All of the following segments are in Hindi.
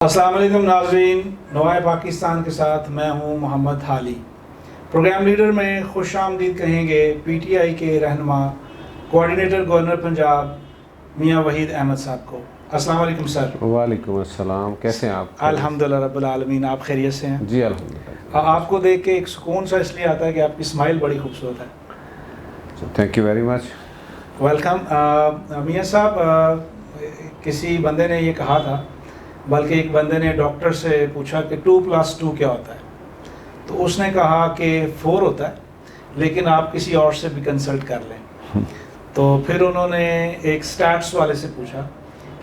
अस्सलाम वालेकुम नाज़रीन, नवाए पाकिस्तान के साथ मैं हूं मोहम्मद हाली। प्रोग्राम लीडर में खुश आमदीद कहेंगे पीटीआई के रहनुमा कोऑर्डिनेटर गवर्नर पंजाब मियां वहीद अहमद साहब को। अस्सलाम वालेकुम सर। वालेकुम अस्सलाम, कैसे हैं आप? अल्हम्दुलिल्लाह रब्बिल आलमीन, आप खैरियत से हैं? जी अल्हम्दुलिल्लाह। आपको देख के एक सुकून सा इसलिए आता है कि आपकी स्माइल बड़ी खूबसूरत है। Thank you very much. Welcome. मियां साहब, किसी बंदे ने ये कहा था, बल्कि एक बंदे ने डॉक्टर से पूछा कि 2+2 क्या होता है, तो उसने कहा कि 4 होता है, लेकिन आप किसी और से भी कंसल्ट कर लें। तो फिर उन्होंने एक स्टैट्स वाले से पूछा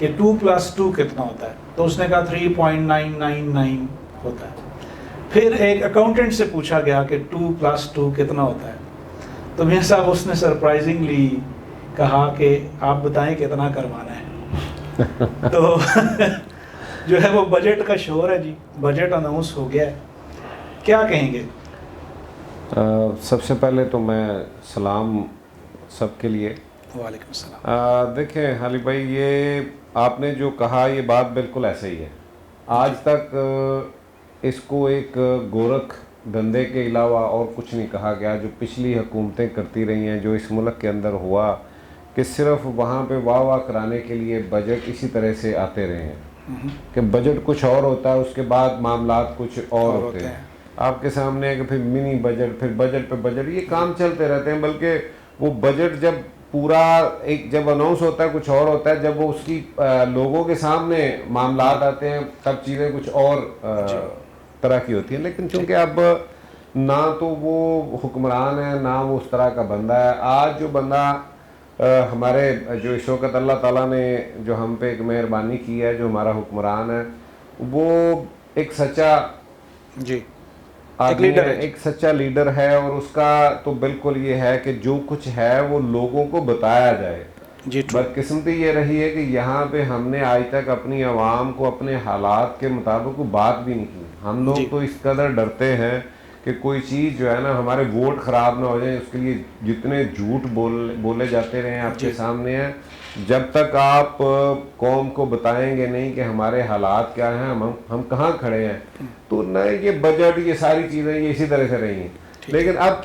कि 2+2 कितना होता है, तो उसने कहा 3.999 होता है। फिर एक अकाउंटेंट से पूछा गया कि 2+2 कितना होता है, तो मियां साहब उसने सरप्राइजिंगली कहा कि आप बताएं कितना करवाना है। तो जो है वो बजट का शोर है जी, बजट अनाउंस हो गया है, क्या कहेंगे? सबसे पहले तो मैं सलाम सबके लिए। वालेकुम सलाम। देखें हाली भाई, ये आपने जो कहा ये बात बिल्कुल ऐसे ही है। आज तक इसको एक गोरख धंधे के अलावा और कुछ नहीं कहा गया। जो पिछली हुकूमतें करती रही हैं, जो इस मुल्क के अंदर हुआ कि सिर्फ वहाँ पे वाह वाह कराने के लिए बजट इसी तरह से आते रहे हैं कि बजट कुछ और होता है, उसके बाद मामलात कुछ और होते हैं। आपके सामने है कि फिर मिनी बजट, फिर बजट पे बजट, ये काम चलते रहते हैं। बल्कि वो बजट जब पूरा एक जब अनाउंस होता है कुछ और होता है, जब वो उसकी लोगों के सामने मामलात आते हैं तब चीज़ें कुछ और तरह की होती हैं। लेकिन चूंकि अब ना तो वो हुक्मरान है ना वो उस तरह का बंदा है। आज जो बंदा हमारे जो इस वक्त अल्लाह ताला ने जो हम पे एक मेहरबानी की है, जो हमारा हुक्मरान है, वो एक सच्चा जी आदमी है, एक सच्चा लीडर है। और उसका तो बिल्कुल ये है कि जो कुछ है वो लोगों को बताया जाए। बदकिस्मती ये रही है कि यहाँ पे हमने आज तक अपनी आवाम को अपने हालात के मुताबिक बात भी नहीं की। हम लोग तो इस कदर डरते हैं कि कोई चीज़ जो है ना, हमारे वोट ख़राब ना हो जाए, उसके लिए जितने झूठ बोले जाते रहे आपके सामने हैं। जब तक आप कौम को बताएंगे नहीं कि हमारे हालात क्या हैं, हम कहाँ खड़े हैं, तो न ये बजट, ये सारी चीज़ें ये इसी तरह से रही हैं। लेकिन अब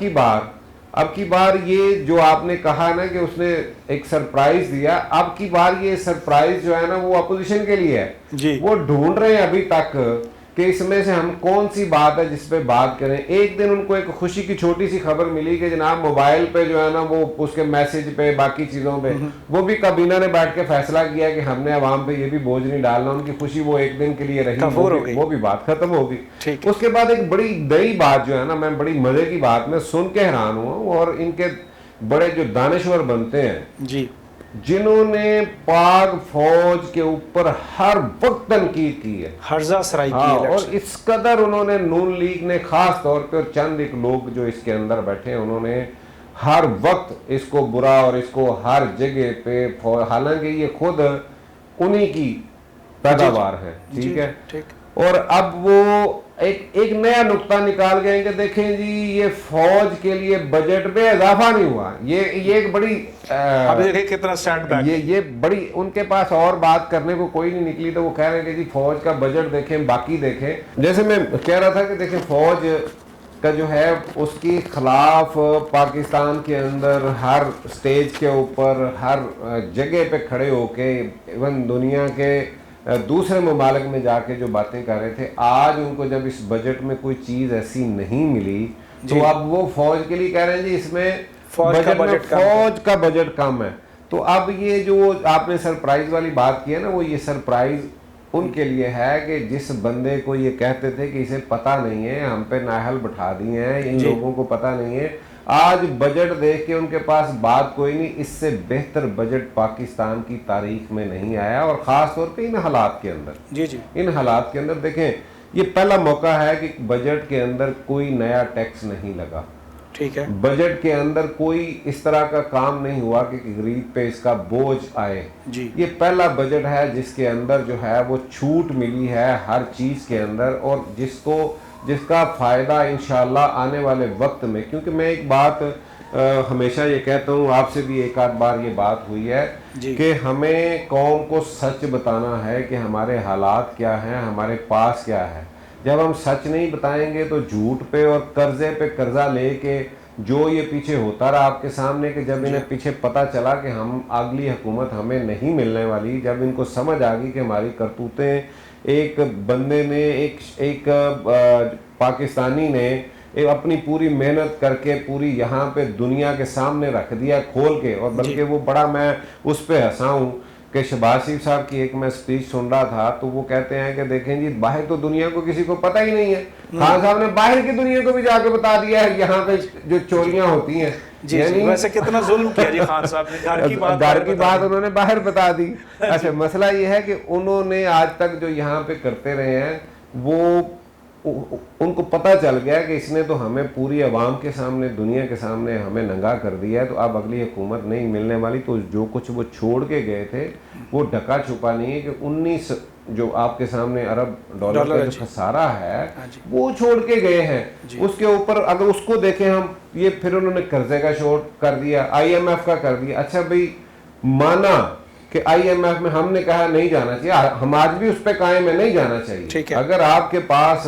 की बार ये जो आपने कहा ना कि उसने एक सरप्राइज दिया, अब की बार ये सरप्राइज जो है ना वो अपोजिशन के लिए है। वो ढूंढ रहे हैं अभी तक कि इसमें से हम कौन सी बात है जिस पे बात करें। एक दिन उनको एक खुशी की छोटी सी खबर मिली कि जनाब मोबाइल पे जो है ना वो उसके मैसेज पे बाकी चीज़ों पे वो भी काबीना ने बैठ के फैसला किया कि हमने अवाम पे ये भी बोझ नहीं डालना। उनकी खुशी वो एक दिन के लिए रही, वो भी बात खत्म होगी। उसके बाद एक बड़ी नई बात जो है ना, मैं बड़ी मजे की बात मैं सुन के हैरान हुआ। और इनके बड़े जो दानिश्वर बनते हैं जी, जिन्होंने पाक फौज के ऊपर हर वक्त तनकीद की है, हर्जा सराई की है, और इस कदर उन्होंने नून लीग ने खास तौर पे और चंद एक लोग जो इसके अंदर बैठे हैं, उन्होंने हर वक्त इसको बुरा और इसको हर जगह पे, हालांकि ये खुद उन्हीं की पैदावार है, ठीक है। और अब वो एक नया नुक्ता निकाल गए कि देखें जी, ये फौज के लिए बजट में इजाफा नहीं हुआ। ये एक बड़ी कितना सेटबैक, ये बड़ी उनके पास और बात करने को कोई नहीं निकली, तो वो कह रहे हैं कि जी फौज का बजट देखें, बाकी देखें। जैसे मैं कह रहा था कि देखें फौज का जो है उसकी खिलाफ पाकिस्तान के अंदर हर स्टेज के ऊपर हर जगह पे खड़े होके, इवन दुनिया के दूसरे ममालिक में जाके जो बातें कर रहे थे, आज उनको जब इस बजट में कोई चीज़ ऐसी नहीं मिली तो अब वो फौज के लिए कह रहे हैं जी इसमें फौज का बजट कम है। तो अब ये जो आपने सरप्राइज वाली बात की है ना, वो ये सरप्राइज उनके लिए है कि जिस बंदे को ये कहते थे कि इसे पता नहीं है, हम पे नाहल बिठा दिए हैं, इन लोगों को पता नहीं है, आज बजट देख के उनके पास बात कोई नहीं। इससे बेहतर बजट पाकिस्तान की तारीख में नहीं आया, और ख़ास तौर पे इन हालात के अंदर इन हालात के अंदर देखें, ये पहला मौका है कि बजट के अंदर कोई नया टैक्स नहीं लगा, ठीक है। बजट के अंदर कोई इस तरह का काम नहीं हुआ कि गरीब पे इसका बोझ आए जी। ये पहला बजट है जिसके अंदर जो है वो छूट मिली है हर चीज़ के अंदर, और जिसका फ़ायदा इंशाल्लाह आने वाले वक्त में, क्योंकि मैं एक बात हमेशा ये कहता हूँ, आपसे भी एक आध बार ये बात हुई है कि हमें कौम को सच बताना है कि हमारे हालात क्या हैं, हमारे पास क्या है। जब हम सच नहीं बताएंगे तो झूठ पे और कर्जे पे कर्जा लेके जो ये पीछे होता रहा आपके सामने, कि जब इन्हें पीछे पता चला कि हम अगली हुकूमत हमें नहीं मिलने वाली, जब इनको समझ आ गई कि हमारी करतूतें, एक बंदे ने एक पाकिस्तानी ने अपनी पूरी मेहनत करके पूरी यहाँ पे दुनिया के सामने रख दिया खोल के, और बल्कि वो बड़ा, मैं उस पे हंसा हूँ कि शहबाज शरीफ साहब की एक मैं स्पीच सुन रहा था तो वो कहते हैं कि देखें जी, बाहर तो दुनिया को किसी को पता ही नहीं है, खान साहब ने बाहर की दुनिया को भी जाके बता दिया है यहाँ पे जो चोरियां होती हैं। यानी वैसे कितना जुल्म किया जी खान साहब ने, घर की बात उन्होंने बाहर बता दी। अच्छा, मसला ये है कि उन्होंने आज तक जो यहाँ पे करते रहे हैं वो उनको पता चल गया कि इसने तो हमें पूरी आवाम के सामने, दुनिया के सामने हमें नंगा कर दिया है, तो अब अगली हुकूमत नहीं मिलने वाली। तो जो कुछ वो छोड़ के गए थे वो ढका छुपा नहीं है कि 19 जो आपके सामने अरब डॉलर का जो खसारा है वो छोड़ के गए हैं। उसके ऊपर अगर उसको देखें हम, ये फिर उन्होंने कर्जे का शोर कर दिया, IMF का कर दिया। अच्छा भाई, माना कि IMF में हमने कहा नहीं जाना चाहिए, हम आज भी उस पर कायम है, नहीं जाना चाहिए। अगर आपके पास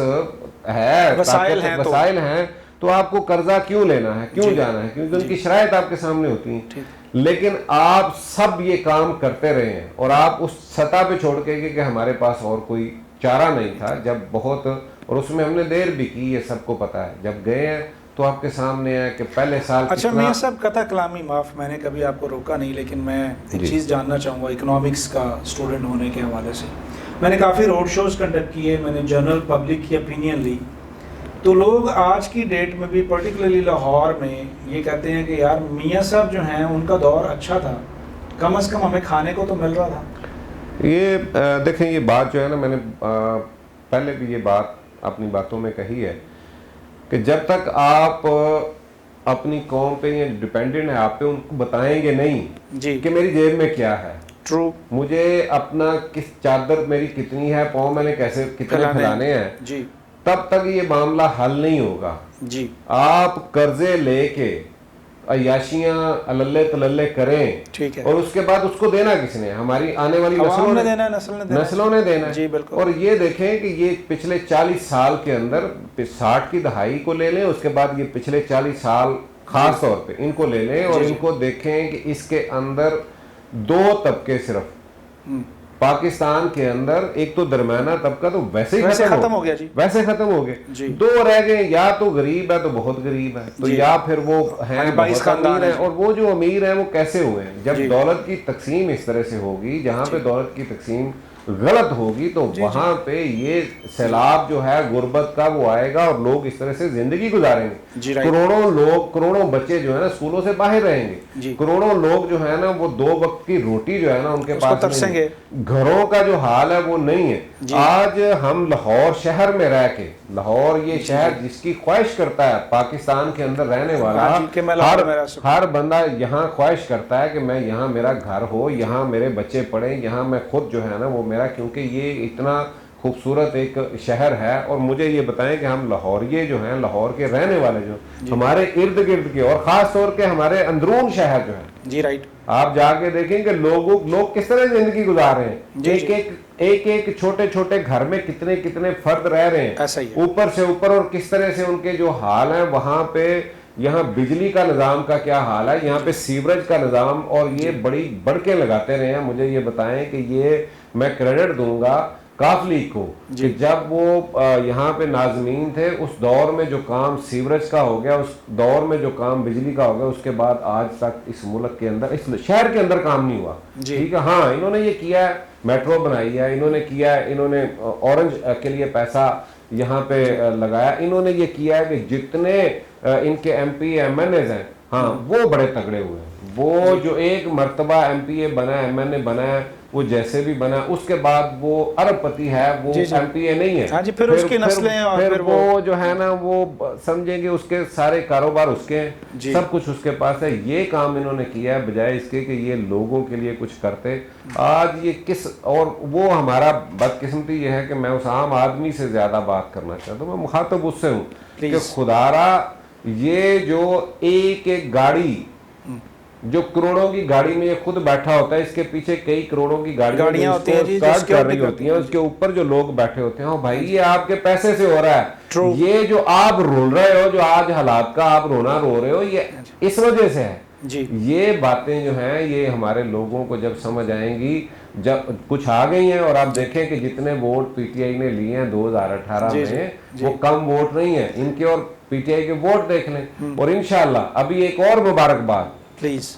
है वसाइल हैं तो आपको कर्जा क्यों लेना है, क्यों जाना है, क्योंकि उनकी शराइत आपके सामने होती है। लेकिन आप सब ये काम करते रहे हैं और आप उस सतह पे छोड़ के कि हमारे पास और कोई चारा नहीं था, जब बहुत, और उसमें हमने देर भी की, ये सबको पता है। जब गए हैं तो आपके सामने है कि पहले साल। अच्छा, मैं सब कथा कलामी माफ़, मैंने कभी आपको रोका नहीं, लेकिन मैं एक चीज़ जानना चाहूँगा इकोनॉमिक्स का स्टूडेंट होने के हवाले से। मैंने काफ़ी रोड शोज़ कंडक्ट किए, मैंने जनरल पब्लिक की ओपिनियन ली, तो लोग आज की डेट में भी पर्टिकुलरली लाहौर में ये कहते हैं कि यार मियाँ साहब जो हैं उनका दौर अच्छा था, कम से कम हमें खाने को तो मिल रहा था। ये देखें, ये बात जो है ना, मैंने पहले भी ये बात अपनी बातों में कही है कि जब तक आप अपनी कौम पे या डिपेंडेंट है आप पे, उनको बताएंगे नहीं कि मेरी जेब में क्या है, ट्रू, मुझे अपना किस चादर मेरी कितनी है, पाँव मैंने कैसे कितने फैलाने हैं जी, तब तक ये मामला हल नहीं होगा जी। आप कर्जे लेके अयाशियां अल्ले तलल्ले करें, ठीक है, और उसके बाद उसको देना किसने? हमारी आने वाली नस्लों ने देना, नस्लों ने देना जी, बिल्कुल। और ये देखें कि ये पिछले 40 साल के अंदर, 60 की दहाई को ले लें, उसके बाद ये पिछले 40 साल खास तौर पे इनको ले लें और इनको देखें कि इसके अंदर 2 तबके सिर्फ पाकिस्तान के अंदर, एक तो दरमियाना तबका तो वैसे ही खत्म हो गया जी, वैसे खत्म हो गए, 2 रह गए, या तो गरीब है तो बहुत गरीब है, तो या फिर वो हैं बहुत अमीर है। और वो जो अमीर है वो कैसे हुए हैं? जब दौलत की तकसीम इस तरह से होगी, जहाँ पे दौलत की तकसीम गलत होगी, तो वहां पे ये सैलाब जो है गुर्बत का वो आएगा और लोग इस तरह से जिंदगी गुजारेंगे। करोड़ों लोग, करोड़ों बच्चे जो है ना स्कूलों से बाहर रहेंगे, करोड़ों लोग जो है ना वो 2 वक्त की रोटी जो है ना उनके पास नहीं, घरों का जो हाल है वो नहीं है। आज हम लाहौर शहर में रह के, लाहौर ये शहर जिसकी ख्वाहिश करता है पाकिस्तान के अंदर रहने वाला हर बंदा यहाँ ख्वाहिश करता है कि मैं यहाँ मेरा घर हो, यहाँ मेरे बच्चे पढ़े, यहाँ मैं खुद जो है ना वो मेरा, क्योंकि ये इतना खूबसूरत एक शहर है। और मुझे ये बताएं कि हम लाहौरिये जो हैं, लाहौर के रहने वाले जो हमारे इर्द गिर्द के, और खास तौर के हमारे अंदरून शहर जो है जी, राइट, आप जाके देखेंगे लोग किस तरह जिंदगी गुजार रहे हैं। एक छोटे छोटे घर में कितने कितने फर्द रह रहे हैं, ऊपर से ऊपर, और किस तरह से उनके जो हाल है वहां पे। यहाँ बिजली का निज़ाम का क्या हाल है, यहाँ पे सीवरेज का निज़ाम, और ये बड़ी बढ़के लगाते रहे हैं। मुझे ये बताएं कि ये मैं क्रेडिट दूंगा काफ लीग को कि जब वो यहाँ पे नाज़मीन थे, उस दौर में जो काम सीवरेज का हो गया, उस दौर में जो काम बिजली का हो गया, उसके बाद आज तक इस मुल्क के अंदर, इस शहर के अंदर काम नहीं हुआ। ठीक है, हाँ, इन्होंने ये किया है, मेट्रो बनाई है, इन्होंने किया है, इन्होंने ऑरेंज के लिए पैसा यहाँ पे लगाया, इन्होंने ये किया है कि जितने इनके MP MNAs हैं, हाँ, वो बड़े तगड़े हुए हैं। वो जो एक मर्तबा MPA बना, MNA बना है, वो जैसे भी बना, उसके बाद वो अरबपति है, वो MPA नहीं है। फिर उसकी नस्लें, और फिर वो जो है ना वो समझेंगे उसके सारे कारोबार उसके हैं, सब कुछ उसके पास है। ये काम इन्होंने किया है बजाय इसके कि ये लोगों के लिए कुछ करते। आज ये किस, और वो हमारा बदकिस्मती ये है कि मैं उस आम आदमी से ज्यादा बात करना चाहता हूँ, मैं मुखातब उससे हूँ कि खुदारा ये जो एक एक गाड़ी, जो करोड़ों की गाड़ी में ये खुद बैठा होता है, इसके पीछे कई करोड़ों की गाड़ियां होती हैं जी, कर रही होती हैं, उसके ऊपर जो लोग बैठे होते हैं, भाई ये आपके पैसे से हो रहा है। ये जो आप रोल रहे हो, जो आज हालात का आप रोना रो रहे हो, ये इस वजह से है जी। ये बातें जो हैं ये हमारे लोगों को जब समझ आएंगी, जब कुछ आ गई हैं, और आप देखें कि जितने वोट पीटीआई ने लिए हैं 2018 में, वो कम वोट नहीं है इनके, और पीटीआई के वोट देख लें। और इंशाल्लाह अभी एक और मुबारकबाद प्लीज,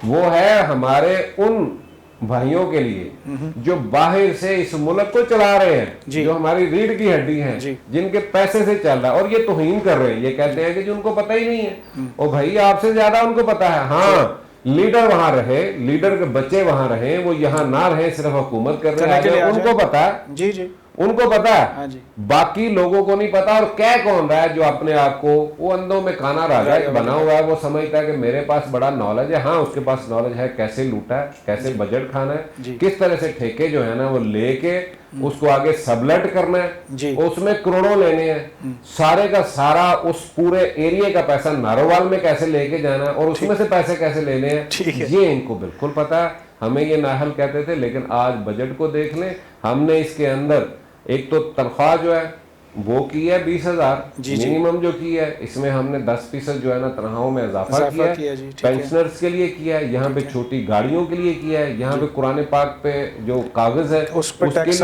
वो है हमारे उन भाइयों के लिए जो बाहर से इस मुल्क को चला रहे हैं, जो हमारी रीढ़ की हड्डी हैं, जिनके पैसे से चल रहा है, और ये तौहीन कर रहे हैं, ये कहते हैं कि जो उनको पता ही नहीं है। और भाई आपसे ज्यादा उनको पता है। हाँ, लीडर वहां रहे, लीडर के बच्चे वहां रहे, वो यहाँ ना रहे, सिर्फ हुकूमत कर रहे हैं, उनको पता है जी जी, उनको पता है। हाँ जी। बाकी लोगों को नहीं पता। और कह कौन रहा है जो अपने आप को वो अंधों में खाना राजा बना हुआ है, वो समझता है कि मेरे पास बड़ा नॉलेज है। हाँ, उसके पास नॉलेज है कैसे लूटा है, कैसे बजट खाना है, किस तरह से ठेके जो है ना वो लेके उसको आगे सबलेट करना है, उसमें करोड़ों लेने हैं, सारे का सारा उस पूरे एरिया का पैसा नारोवाल में कैसे लेके जाना है, और उसमें से पैसे कैसे लेने हैं, ये इनको बिल्कुल पता है। हमें ये नाहल कहते थे, लेकिन आज बजट को देख लें, हमने इसके अंदर एक तो तनख्वाह जो है वो की है 20,000 मिनिमम जो की है, इसमें हमने 10% जो है ना तनख्वाहों में इजाफा किया है, पेंशनर्स के लिए किया है, यहाँ पे छोटी गाड़ियों के लिए किया है, यहाँ पे कुरान पाक पे जो कागज है उसके लिए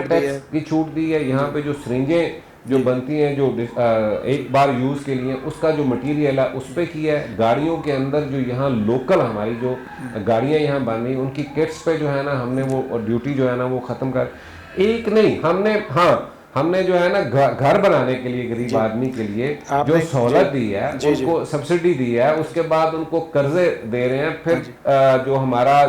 टैक्स की छूट दी है, यहाँ पे जो सिरिंजें जो बनती हैं जो एक बार यूज के लिए, उसका जो मटेरियल है उस पर किया है। गाड़ियों के अंदर जो यहाँ लोकल हमारी जो गाड़ियाँ यहाँ बन रही उनकी किट्स पे जो है ना हमने वो ड्यूटी जो है ना वो खत्म कर, एक नहीं हमने जो है ना घर बनाने के लिए गरीब आदमी के लिए जो सहूलत दी है, उनको सब्सिडी दी है, उसके बाद उनको कर्जे दे रहे हैं। फिर जो हमारा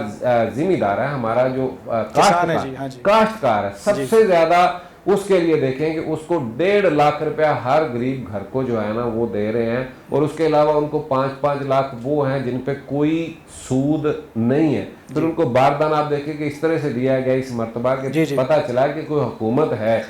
जिम्मेदार है, हमारा जो काश्तकार है, सबसे ज्यादा उसके लिए देखें कि उसको 1.5 लाख रुपया हर गरीब घर को जो है ना वो दे रहे हैं, और उसके अलावा उनको 5-5 लाख वो हैं जिन पे कोई सूद नहीं है। फिर उनको बारदान आप देखें कि इस तरह से दिया गया इस मर्तबा के, पता चला कि कोई हुकूमत है